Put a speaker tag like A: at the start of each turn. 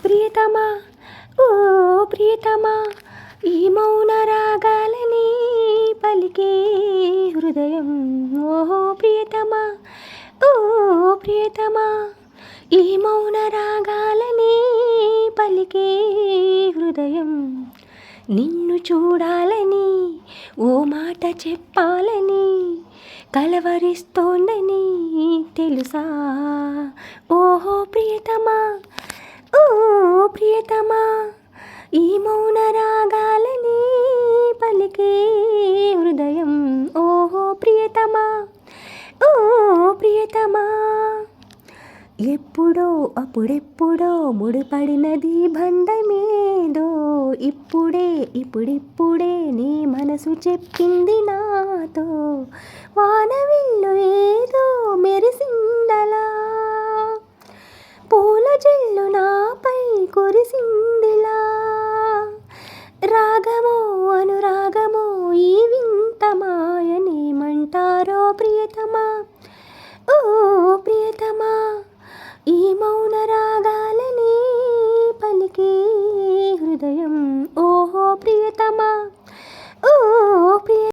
A: ప్రియతమా ఓ ప్రియతమా ఈ మౌన రాగాలని పలికే హృదయం ఓహో ప్రియతమా ఓ ప్రియతమా ఈ మౌన రాగాలని పలికే హృదయం నిన్ను చూడాలని ఓ మాట చెప్పాలని కలవరిస్తోందని తెలుసా ఓహో ప్రియతమా ఓ ప్రియతమా ఈ మౌన రాగాలని పలికే హృదయం ఓహో ప్రియతమా ఓ ప్రియతమా ఎప్పుడో అప్పుడెప్పుడో ముడిపడినది బంధమేదో ఇప్పుడిప్పుడే నీ మనసు చెప్పింది నాతో వానవిల్లు ఏదో మెరిసిందలా పూల జల్లు నా